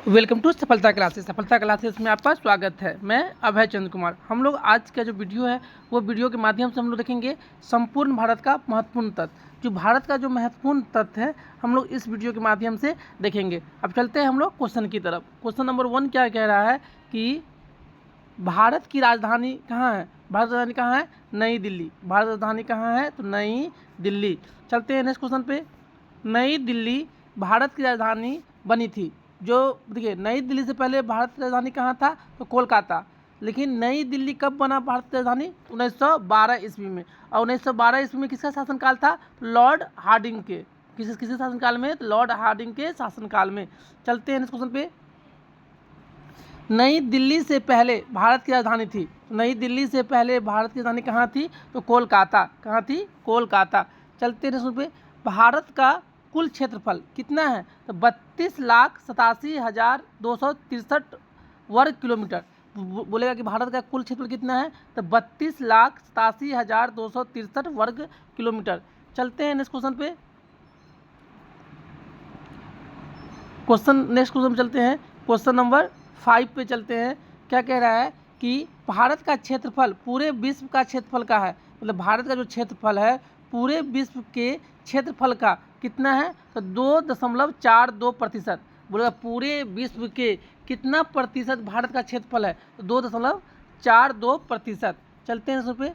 Welcome to सफलता classes में आपका स्वागत है। मैं अभय चंद्र कुमार। हम लोग आज का जो वीडियो है वो वीडियो के माध्यम से हम लोग देखेंगे संपूर्ण भारत का महत्वपूर्ण तथ्य। जो भारत का जो महत्वपूर्ण तथ्य है हम लोग इस वीडियो के माध्यम से देखेंगे। अब चलते हैं हम लोग क्वेश्चन की तरफ। क्वेश्चन नंबर 1 क्या कह रहा है कि भारत की राजधानी कहाँ है। भारत राजधानी कहाँ है? नई दिल्ली। भारत राजधानी कहाँ है? तो नई दिल्ली। चलते हैं नेक्स्ट क्वेश्चन पे। नई दिल्ली भारत की राजधानी बनी थी। जो देखिए नई दिल्ली से पहले भारत की राजधानी कहाँ था? तो कोलकाता। लेकिन नई दिल्ली कब बना भारत की राजधानी? 1912 ईस्वी में। और 1912 ईस्वी में किसका शासनकाल था? लॉर्ड हार्डिंग के। किसके शासनकाल में? तो लॉर्ड हार्डिंग के शासनकाल में। चलते हैं नेक्स्ट क्वेश्चन पे। नई दिल्ली से पहले भारत की राजधानी थी। नई दिल्ली से पहले भारत की राजधानी कहाँ थी? तो कोलकाता। कहाँ थी? कोलकाता। चलते हैं पे। भारत का कुल क्षेत्रफल कितना है? तो 32,87,263 वर्ग किलोमीटर। बोलेगा कि भारत का कुल क्षेत्रफल कितना है? तो 32,87,263 वर्ग किलोमीटर। चलते हैं नेक्स्ट क्वेश्चन पे। नेक्स्ट क्वेश्चन चलते हैं। क्वेश्चन नंबर 5 पे चलते हैं। क्या कह रहा है कि भारत का क्षेत्रफल पूरे विश्व का क्षेत्रफल का है। मतलब भारत का जो क्षेत्रफल है पूरे विश्व के क्षेत्रफल का कितना है? तो 2.42%। बोलेगा पूरे विश्व के कितना प्रतिशत भारत का क्षेत्रफल है? तो 2.42%। चलते हैं इस पे।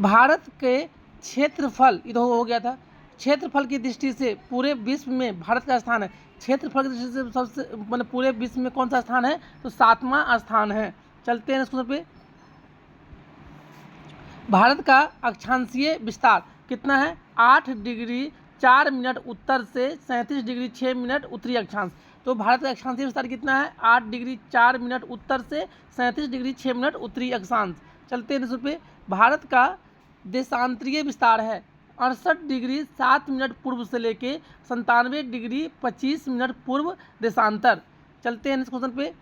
भारत के क्षेत्रफल इधर हो गया था। क्षेत्रफल की दृष्टि से पूरे विश्व में भारत का स्थान है। क्षेत्रफल की दृष्टि से सबसे मतलब पूरे विश्व में कौन सा स्थान है? तो 7वां स्थान है। चलते हैं क्वेश्चन पे। भारत का अक्षांशीय विस्तार कितना है? 8 डिग्री 4 मिनट उत्तर से 37 डिग्री 6 मिनट उत्तरी अक्षांश। तो भारत का अक्षांशीय विस्तार कितना है? 8 डिग्री 4 मिनट उत्तर से 37 डिग्री 6 मिनट उत्तरी अक्षांश। चलते हैं पे। भारत का देशांतरीय विस्तार है 68 डिग्री 7 मिनट पूर्व से लेके 97 डिग्री 25 मिनट पूर्व देशांतर। चलते हैं नेक्स्ट क्वेश्चन पे।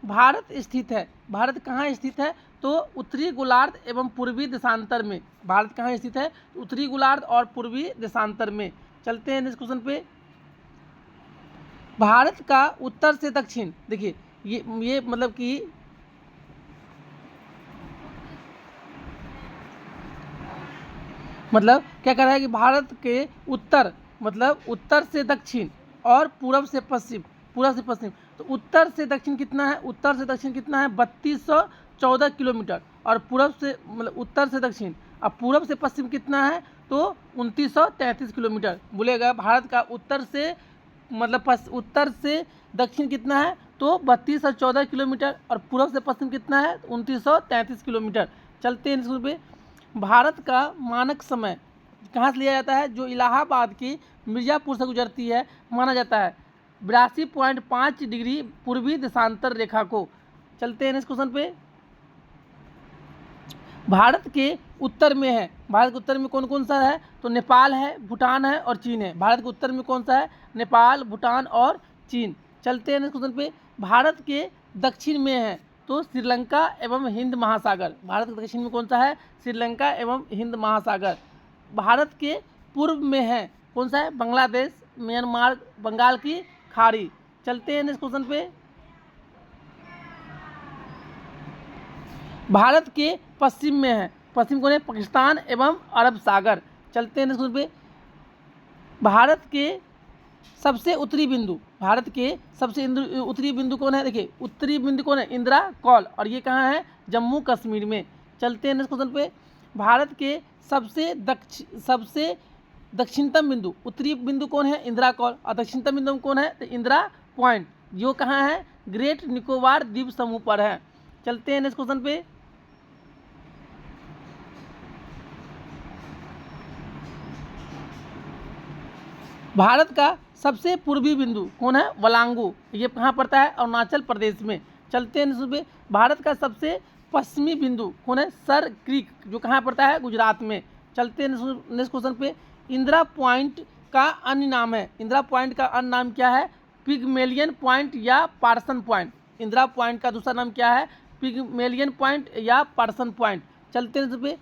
भारत स्थित है। भारत कहाँ स्थित है? तो उत्तरी गोलार्ध एवं पूर्वी देशांतर में। भारत कहाँ स्थित है? उत्तरी गोलार्ध और पूर्वी देशांतर में। चलते हैं नेक्स्ट क्वेश्चन पे। भारत का उत्तर से दक्षिण देखिए ये मतलब कि मतलब क्या कह रहा है कि भारत के उत्तर मतलब उत्तर से दक्षिण और पूरब से पश्चिम। तो उत्तर से दक्षिण कितना है? उत्तर से दक्षिण कितना है? 3214 किलोमीटर। और पूरब से मतलब उत्तर से दक्षिण और पूरब से पश्चिम कितना है? तो 2933 किलोमीटर। बोलेगा भारत का उत्तर से मतलब उत्तर से दक्षिण कितना है? तो 3214 किलोमीटर। और पूरब से पश्चिम कितना है? 2933 किलोमीटर। चलते हैं इस पे। भारत का मानक समय कहाँ से लिया जाता है? जो इलाहाबाद की मिर्ज़ापुर से गुजरती है माना जाता है 82.5 डिग्री पूर्वी देशांतर रेखा को। चलते हैं इस क्वेश्चन पे। भारत के उत्तर में है। भारत के उत्तर में कौन कौन सा है? तो नेपाल है, भूटान है और चीन है। भारत के उत्तर में कौन सा है? नेपाल, भूटान और चीन। चलते हैं इस क्वेश्चन पे। भारत के दक्षिण में है तो श्रीलंका एवं हिंद महासागर। भारत के दक्षिण में कौन सा है? श्रीलंका एवं हिंद महासागर। भारत के पूर्व में है कौन सा है? बांग्लादेश, म्यांमार, बंगाल की खाड़ी। चलते हैं इस क्वेश्चन पे। भारत के पश्चिम में है। पश्चिम कौन है? पाकिस्तान एवं अरब सागर। चलते हैं इस क्वेश्चन पे। भारत के सबसे उत्तरी बिंदु भारत के सबसे उत्तरी बिंदु कौन है? देखिए उत्तरी बिंदु कौन है? इंदिरा कौल। और ये कहाँ है? जम्मू कश्मीर में। चलते हैं नेक्स्ट क्वेश्चन पे। भारत के सबसे दक्षिणतम बिंदु उत्तरी बिंदु कौन है? इंदिरा कौल। और दक्षिणतम बिंदु कौन है? तो इंदिरा पॉइंट। जो कहाँ है? ग्रेट निकोबार द्वीप समूह पर है। चलते हैं नेक्स्ट क्वेश्चन पे। भारत का सबसे पूर्वी बिंदु कौन है? वलांगू। ये कहाँ पड़ता है? अरुणाचल प्रदेश में। चलते हैं नेक्स्ट पे। भारत का सबसे पश्चिमी बिंदु कौन है? Sir creek. जो कहाँ पड़ता है? गुजरात में। चलते हैं नेक्स्ट क्वेश्चन पे। इंदिरा पॉइंट का अन्य नाम है। इंदिरा पॉइंट का अन्य नाम क्या है? पिगमेलियन पॉइंट या पार्सन पॉइंट। इंदिरा पॉइंट का दूसरा नाम क्या है? पिगमेलियन पॉइंट या पार्सन पॉइंट। चलते हैं पे।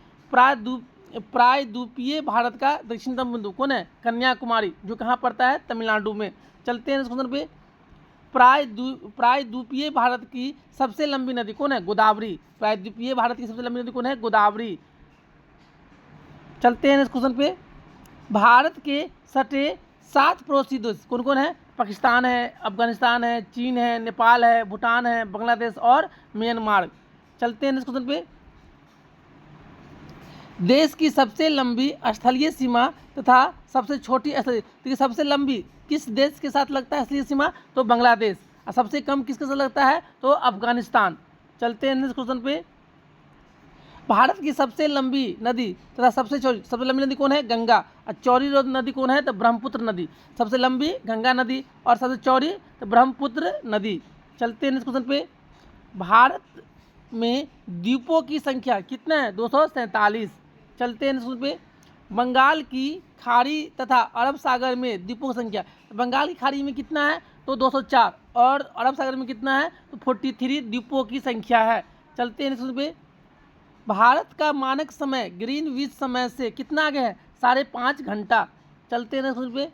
प्रायद्वीपीय भारत का दक्षिणतम बिंदु कौन है? कन्याकुमारी। जो कहाँ पड़ता है? तमिलनाडु में। चलते हैं इस क्वेश्चन पे। प्रायद्वीपीय भारत की सबसे लंबी नदी कौन है? गोदावरी। प्रायद्वीपीय भारत की सबसे लंबी नदी कौन है? गोदावरी। चलते हैं नेक्स्ट क्वेश्चन पे। भारत के सटे 7 पड़ोसी देश कौन कौन है? पाकिस्तान है, अफगानिस्तान है, चीन है, नेपाल है, भूटान है, बांग्लादेश और म्यांमार। चलते हैं नेक्स्ट क्वेश्चन पे। देश की सबसे लंबी स्थलीय सीमा तथा सबसे छोटी स्थलीय, तो सबसे लंबी किस देश के साथ लगता है स्थलीय सीमा? तो बांग्लादेश। और सबसे कम किसके साथ लगता है? तो अफगानिस्तान। चलते हैं नेक्स्ट क्वेश्चन पे। भारत की सबसे लंबी नदी तथा सबसे लंबी नदी कौन है? गंगा। और चौड़ी नदी कौन है? तो ब्रह्मपुत्र नदी। सबसे लंबी गंगा नदी और सबसे चौड़ी तो ब्रह्मपुत्र नदी। चलते हैं नेक्स्ट क्वेश्चन पे। भारत में द्वीपों की संख्या कितना है? 247। चलते हैं नेक्स्ट क्वेश्चन पे। बंगाल की खाड़ी तथा अरब सागर में द्वीपों की संख्या, बंगाल की खाड़ी में कितना है? तो 204 और अरब सागर में कितना है? तो 43 द्वीपों की संख्या है। चलते हैं नेक्स्ट क्वेश्चन पे। भारत का मानक समय ग्रीनविच समय से कितना आगे है? 5.5 घंटा। चलते हैं नेक्स्ट पे।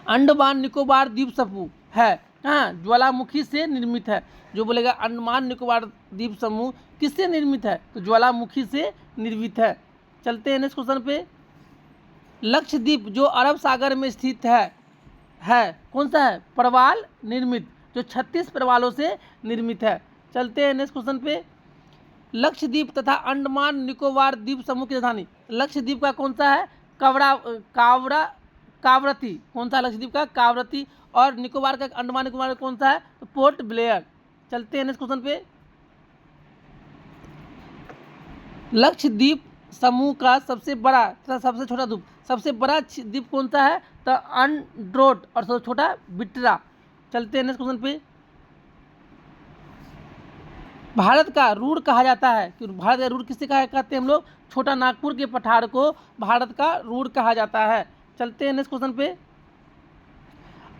अंडमान निकोबार द्वीप समूह है कहाँ? ज्वालामुखी से निर्मित है। जो बोलेगा अंडमान निकोबार द्वीप समूह किससे निर्मित है? तो ज्वालामुखी से निर्मित है। चलते हैं नेक्स्ट क्वेश्चन पे। लक्षद्वीप जो अरब सागर में स्थित है कौन सा है? प्रवाल निर्मित, जो 36 प्रवालों से निर्मित है। चलते हैं नेक्स्ट क्वेश्चन पे। लक्षद्वीप तथा अंडमान निकोबार द्वीप समूह की राजधानी, लक्षद्वीप का कौन सा है? कावरती। कौन सा है लक्षद्वीप का? कावरती। और निकोबार का, अंडमान निकोबार का कौन सा है? तो पोर्ट ब्लेयर। चलते हैं नेक्स्ट क्वेश्चन पे। लक्षद्वीप समूह का सबसे बड़ा तथा सबसे छोटा द्वीप, सबसे बड़ा द्वीप कौन सा है? तो अंड्रोट और सबसे छोटा बिट्रा। चलते हैं नेक्स्ट क्वेश्चन पे। भारत का रूर कहा जाता है कि भारत का रूर किससे कहते हैं हम लोग? छोटा नागपुर के पठार को भारत का रूर कहा जाता है। चलते हैं नेक्स्ट क्वेश्चन पे।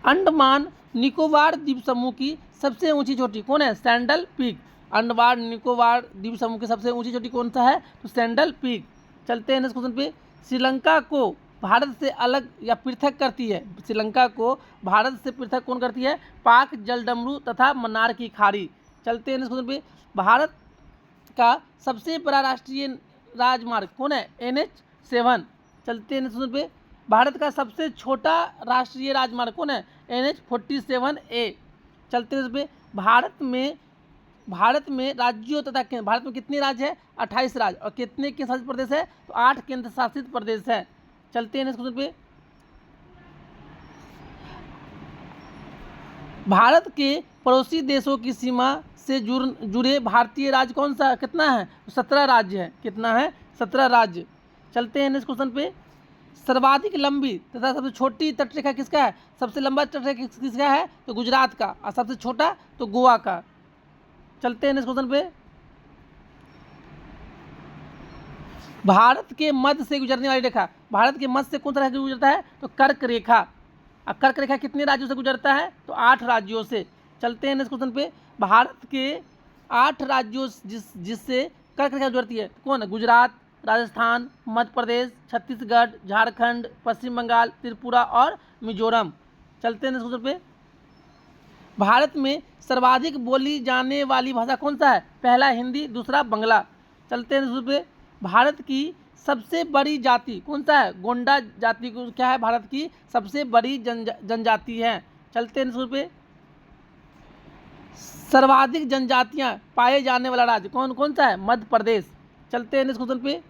अंडमान निकोबार द्वीप समूह की सबसे ऊंची चोटी कौन है? Sandal peak. अंडमान निकोबार द्वीप समूह की सबसे ऊंची चोटी कौन सा है? तो सैंडल पीक। चलते हैं नेक्स्ट क्वेश्चन पे। श्रीलंका को भारत से अलग या पृथक करती है, श्रीलंका को भारत से पृथक कौन करती है? पाक जलडमरू तथा मन्नार की खाड़ी। चलते हैं नेक्स्ट क्वेश्चन पे। भारत का सबसे बड़ा राष्ट्रीय राजमार्ग कौन है? NH7। चलते हैं नेक्स्ट पे। भारत का सबसे छोटा राष्ट्रीय राजमार्ग कौन है? NH47A। चलते हैं पे। भारत में राज्यों तथा केंद्र, भारत में कितने राज्य है? 28 राज्य। और कितने केंद्र शासित प्रदेश है? तो 8 केंद्र शासित प्रदेश है। चलते हैं नेक्स्ट पे। भारत के पड़ोसी देशों की सीमा से जुड़े भारतीय राज्य कौन सा कितना है? 17 राज्य है। कितना है? 17 राज्य। चलते हैं नेक्स्ट क्वेश्चन पे। सर्वाधिक लंबी तथा सबसे छोटी तटरेखा किसका है? सबसे लंबा तटरेखा किसका है? तो गुजरात का। और सबसे छोटा तो गोवा का। चलते हैं नेक्स्ट क्वेश्चन पे। भारत के मध्य से गुजरने वाली रेखा, भारत के मध्य से कौन सा रेखा गुजरता है? तो कर्क रेखा। अब कर्क रेखा कितने राज्यों से गुजरता है? तो 8 राज्यों से। चलते हैं नेक्स्ट क्वेश्चन पे। भारत के 8 राज्यों जिससे कर्क रेखा गुजरती है कौन है? गुजरात, राजस्थान, मध्य प्रदेश, छत्तीसगढ़, झारखंड, पश्चिम बंगाल, त्रिपुरा और मिजोरम। चलते हैं नेक्स्ट क्वेश्चन पे। भारत में सर्वाधिक बोली जाने वाली भाषा कौन सा है? पहला हिंदी, दूसरा बंगला। चलते हैं नेक्स्ट पे। भारत की सबसे बड़ी जाति कौन सा है? गोंडा जाति को क्या है? भारत की सबसे बड़ी जनजाति है। चलते हैं नेक्स्ट पे। सर्वाधिक जनजातियां पाए जाने वाला राज्य कौन कौन सा है? मध्य प्रदेश। चलते हैं नेक्स्ट क्वेश्चन पे।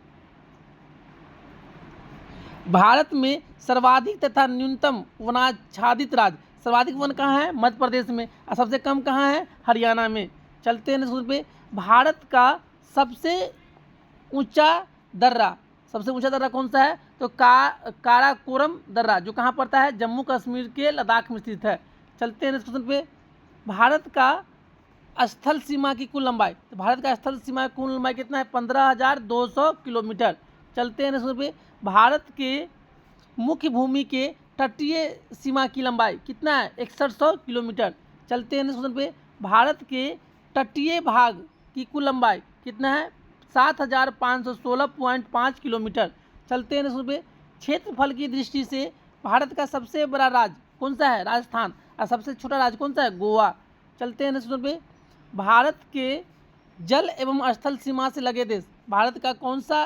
भारत में सर्वाधिक तथा न्यूनतम वनाच्छादित राज्य, सर्वाधिक वन कहाँ है? मध्य प्रदेश में। और सबसे कम कहाँ है? हरियाणा में। चलते हैं नेक्स्ट क्वेश्चन पे। भारत का सबसे ऊंचा दर्रा, सबसे ऊंचा दर्रा कौन सा है? तो काराकोरम दर्रा, जो कहाँ पड़ता है? जम्मू कश्मीर के लद्दाख में स्थित है। चलते हैं नेक्स्ट क्वेश्चन पे। भारत का स्थल सीमा की कुल लंबाई, तो भारत का स्थल सीमा की कुल लंबाई कितना है? 15,200 किलोमीटर। चलते हैं नेक्स्ट पे। भारत के मुख्य भूमि के तटीय सीमा की लंबाई कितना है? 6100 किलोमीटर। चलते हैं नेक्स्ट पे। भारत के तटीय भाग की कुल लंबाई कितना है? 7,516.5 किलोमीटर। चलते हैं नेक्स्ट पे। क्षेत्रफल की दृष्टि से भारत का सबसे बड़ा राज्य कौन सा है? राजस्थान। और सबसे छोटा राज्य कौन सा है? गोवा। चलते हैं नेक्स्ट क्वेश्चन पे, भारत के जल एवं स्थल सीमा से लगे देश, भारत का कौन सा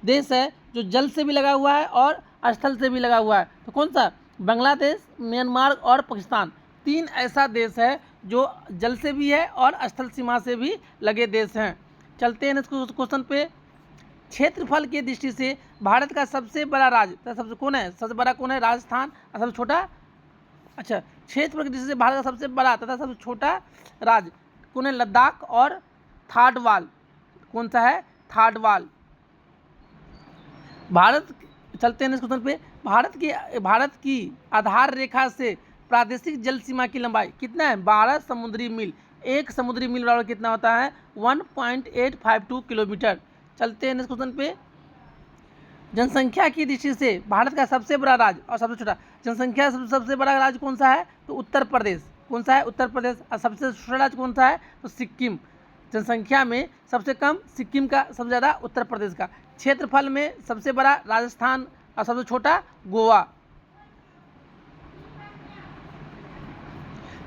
देश है जो जल से भी लगा हुआ है और स्थल से भी लगा हुआ है? तो कौन सा? बांग्लादेश, म्यांमार और पाकिस्तान। 3 ऐसा देश है जो जल से भी है और स्थल सीमा से भी लगे देश हैं। चलते हैं नेक्स्ट क्वेश्चन पे, क्षेत्रफल की दृष्टि से भारत का सबसे बड़ा राज्य तो सबसे कौन है? सबसे बड़ा कौन है? राजस्थान। और सबसे छोटा? अच्छा, क्षेत्रफल की दृष्टि से भारत का सबसे बड़ा तथा सबसे छोटा राज्य कौन है? लद्दाख और थाडवाल। कौन सा है? थाडवाल। भारत, चलते हैं इस क्वेश्चन पे, भारत की आधार रेखा से प्रादेशिक जल सीमा की लंबाई कितना है? 12 समुद्री मील। एक समुद्री मील बराबर कितना होता है? 1.852 किलोमीटर। चलते हैं इस क्वेश्चन पे, जनसंख्या की दृष्टि से भारत का सबसे बड़ा राज्य और सबसे छोटा, जनसंख्या सबसे बड़ा राज्य कौन सा है? तो उत्तर प्रदेश। कौन सा है? उत्तर प्रदेश। और सबसे छोटा राज्य कौन सा है? तो सिक्किम। जनसंख्या में सबसे कम सिक्किम का, सबसे ज़्यादा उत्तर प्रदेश का। क्षेत्रफल में सबसे बड़ा राजस्थान और सबसे छोटा गोवा।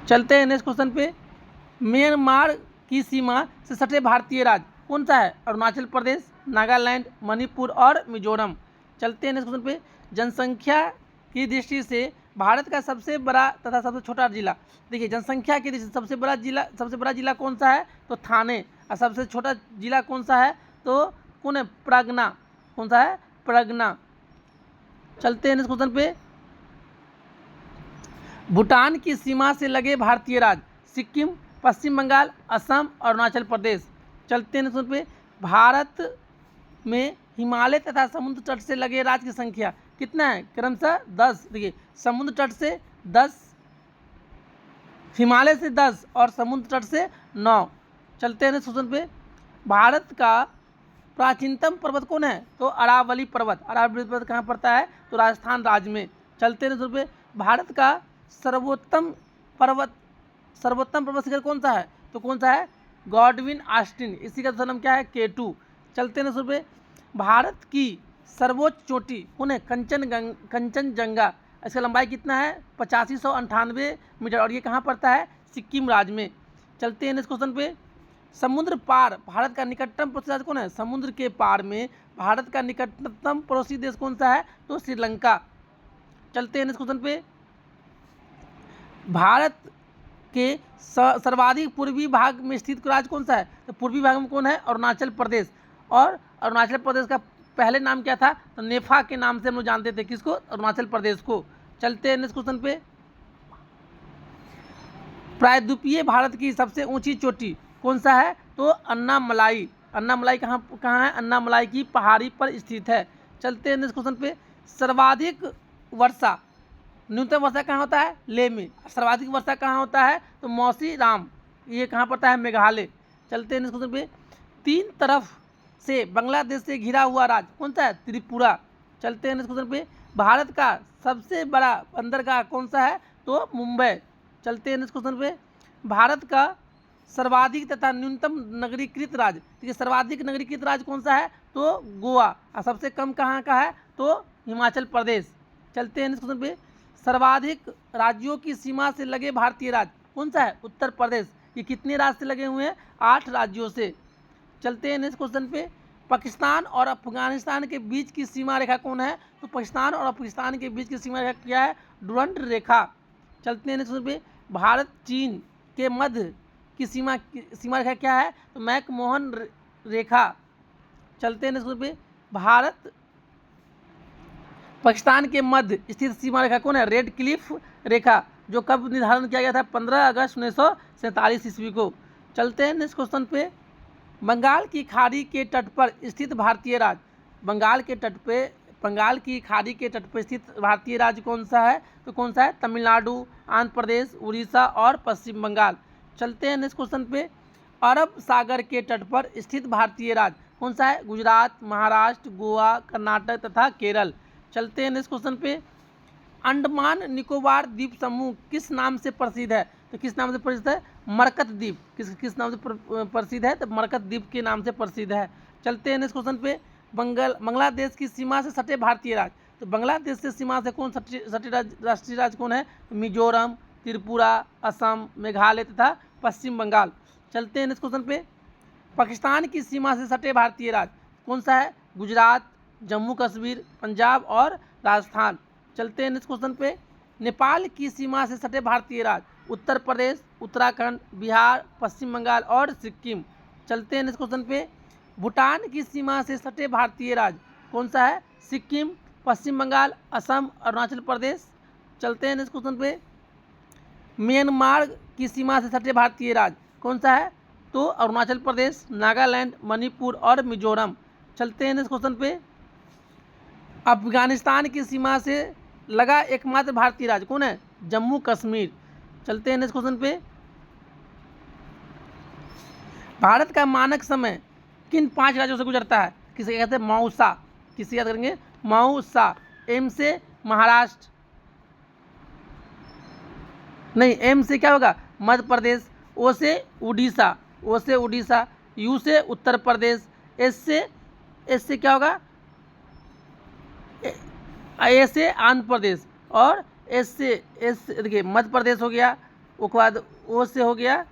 चलते हैं नेक्स्ट क्वेश्चन पे, म्यांमार की सीमा से सटे भारतीय राज्य कौन सा है? अरुणाचल प्रदेश, नागालैंड, मणिपुर और मिजोरम। चलते हैं नेक्स्ट क्वेश्चन पे, जनसंख्या की दृष्टि से भारत का सबसे बड़ा तथा सबसे छोटा जिला। देखिए, जनसंख्या की दृष्टि से सबसे बड़ा जिला कौन सा है? तो थाने। और सबसे छोटा जिला कौन सा है? तो कौन है? प्रगना। कौन सा है? प्रगना। चलते हैं नेक्स्ट क्वेश्चन पे, भूटान की सीमा से लगे भारतीय राज्य सिक्किम, पश्चिम बंगाल, असम और अरुणाचल प्रदेश। चलते हैं नेक्स्ट पे, भारत में हिमालय तथा समुद्र तट से लगे राज्य की संख्या कितना है? क्रमशः 10। देखिए, समुद्र तट से 10, हिमालय से 10 और समुद्र तट से 9। चलते हैं नेक्स्ट क्वेश्चन पे, भारत का प्राचीनतम पर्वत कौन है? तो अरावली पर्वत। अरावली पर्वत कहाँ पड़ता है? तो राजस्थान राज्य में। चलते हैं नेक्स्ट पे, भारत का सर्वोत्तम पर्वत शिखर कौन सा है? तो कौन सा है? Godwin Austen. इसी का जन्म क्या है? K2। चलते हैं पे, भारत की सर्वोच्च चोटी कौन है? कंचनजंगा। इसका लंबाई कितना है? 8598 मीटर और ये कहाँ पड़ता है? सिक्किम राज्य में। चलते हैं नेक्स्ट क्वेश्चन पे, समुद्र पार भारत का निकटतम पड़ोसी राज्य कौन है? समुद्र के पार में भारत का निकटतम पड़ोसी देश कौन सा है? तो श्रीलंका। चलते हैं नेक्स्ट क्वेश्चन पे, भारत के सर्वाधिक पूर्वी भाग में स्थित राज्य कौन सा है? तो पूर्वी भाग में कौन है? अरुणाचल प्रदेश। और अरुणाचल प्रदेश का पहले नाम क्या था? तो नेफा के नाम से हम लोग जानते थे। किसको? अरुणाचल प्रदेश को। चलते हैं नेक्स्ट क्वेश्चन पे, प्रायद्वीपीय भारत की सबसे ऊंची चोटी कौन सा है? तो अन्नामलाई। अन्नामलाई कहाँ है? अन्नामलाई की पहाड़ी पर स्थित है। चलते हैं नेक्स्ट क्वेश्चन पे, सर्वाधिक वर्षा, न्यूनतम वर्षा कहाँ होता है? लेह में। सर्वाधिक वर्षा कहाँ होता है? तो मौसीराम। ये कहाँ पड़ता है? मेघालय। चलते हैं नेक्स्ट क्वेश्चन पे, 3 तरफ से बांग्लादेश से घिरा हुआ राज्य कौन सा है? त्रिपुरा। चलते हैं नेक्स्ट क्वेश्चन पे, भारत का सबसे बड़ा बंदरगाह कौन सा है? तो मुंबई। चलते हैं नेक्स्ट क्वेश्चन पे, भारत का सर्वाधिक तथा न्यूनतम नगरीकृत राज्य, ठीक है, सर्वाधिक नगरीकृत राज्य कौन सा है? तो गोवा। और सबसे कम कहाँ का है? तो हिमाचल प्रदेश। चलते हैं नेक्स्ट क्वेश्चन पे, सर्वाधिक राज्यों की सीमा से लगे भारतीय राज्य कौन सा है? उत्तर प्रदेश। ये कितने राज्य से लगे हुए हैं? 8 राज्यों से। चलते हैं नेक्स्ट क्वेश्चन पे, पाकिस्तान और अफगानिस्तान के बीच की सीमा रेखा कौन है? तो पाकिस्तान और अफगानिस्तान के बीच की सीमा रेखा क्या है? डुरंड रेखा। चलते हैं नेक्स्ट क्वेश्चन पे, भारत चीन के मध्य की सीमा रेखा क्या है? तो मैकमोहन रेखा। चलते हैं नेक्स्ट क्वेश्चन पे, भारत पाकिस्तान के मध्य स्थित सीमा रेखा कौन है? रेड क्लिफ रेखा, जो कब निर्धारण किया गया था? 15 अगस्त 1947 ईस्वी को। चलते हैं नेक्स्ट क्वेश्चन पे, बंगाल की खाड़ी के तट पर स्थित भारतीय राज्य, बंगाल की खाड़ी के तट पर स्थित भारतीय राज्य कौन सा है? तो कौन सा है? तमिलनाडु, आंध्र प्रदेश, उड़ीसा और पश्चिम बंगाल। चलते हैं नेक्स्ट क्वेश्चन पे, अरब सागर के तट पर स्थित भारतीय राज्य कौन सा है? गुजरात, महाराष्ट्र, गोवा, कर्नाटक तथा केरल। चलते हैं नेक्स्ट क्वेश्चन पे, अंडमान निकोबार द्वीप समूह किस नाम से प्रसिद्ध है? तो किस नाम से प्रसिद्ध है? मरकत द्वीप। किस नाम से प्रसिद्ध है? तो मरकत द्वीप के नाम से प्रसिद्ध है। चलते हैं नेक्स्ट क्वेश्चन पे, बांग्लादेश की सीमा से सटे भारतीय राज्य, तो बांग्लादेश से सीमा से कौन सटे राष्ट्रीय राज्य कौन है? मिजोरम, त्रिपुरा, असम, मेघालय तथा पश्चिम बंगाल। चलते हैं नेक्स्ट क्वेश्चन पे। पाकिस्तान की सीमा से सटे भारतीय राज्य कौन सा है? गुजरात, जम्मू कश्मीर, पंजाब और राजस्थान। चलते हैं नेक्स्ट क्वेश्चन पे। नेपाल की सीमा से सटे भारतीय राज्य उत्तर प्रदेश, उत्तराखंड, बिहार, पश्चिम बंगाल और सिक्किम। चलते हैं नेक्स्ट क्वेश्चन पे। भूटान की सीमा से सटे भारतीय राज्य कौन सा है? सिक्किम, पश्चिम बंगाल, असम, अरुणाचल प्रदेश। चलते हैं नेक्स्ट क्वेश्चन पे। म्यांमार की सीमा से सटे भारतीय राज्य कौन सा है? तो अरुणाचल प्रदेश, नागालैंड, मणिपुर और मिजोरम। चलते हैं नेक्स्ट क्वेश्चन पे। अफगानिस्तान की सीमा से लगा एकमात्र भारतीय राज्य कौन है? जम्मू कश्मीर। चलते हैं नेक्स्ट क्वेश्चन पे। भारत का मानक समय किन 5 राज्यों से गुजरता है? किसे कहते हैं? मौसा। किसे याद करेंगे? मौसा। एम से महाराष्ट्र, नहीं एम से क्या होगा? मध्य प्रदेश। ओ से उड़ीसा, ओ से उड़ीसा। यू से उत्तर प्रदेश। एस से क्या होगा? ए से आंध्र प्रदेश। और एस देखिए मध्य प्रदेश हो गया, उसके बाद ओ से हो गया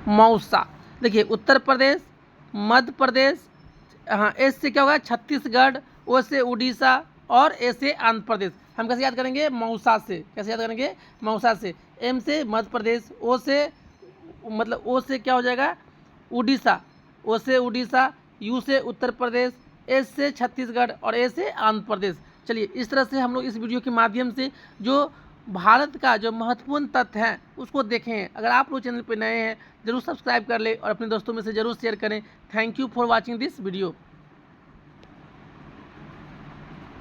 मौसा। देखिए उत्तर प्रदेश, मध्य प्रदेश, हाँ एस से क्या होगा? छत्तीसगढ़, ओ से उड़ीसा और ए से आंध्र प्रदेश। हम कैसे याद करेंगे? मौसा से। कैसे याद करेंगे? मौसा से। एम से मध्य प्रदेश, ओ से मतलब ओ से क्या हो जाएगा? उड़ीसा, ओ से उड़ीसा, यू से उत्तर प्रदेश, एस से छत्तीसगढ़ और ए से आंध्र प्रदेश। चलिए इस तरह से हम लोग इस वीडियो के माध्यम से जो भारत का जो महत्वपूर्ण तथ्य हैं उसको देखें हैं। अगर आप लोग चैनल पर नए हैं जरूर सब्सक्राइब कर लें और अपने दोस्तों में से जरूर शेयर करें। Thank you for watching this video.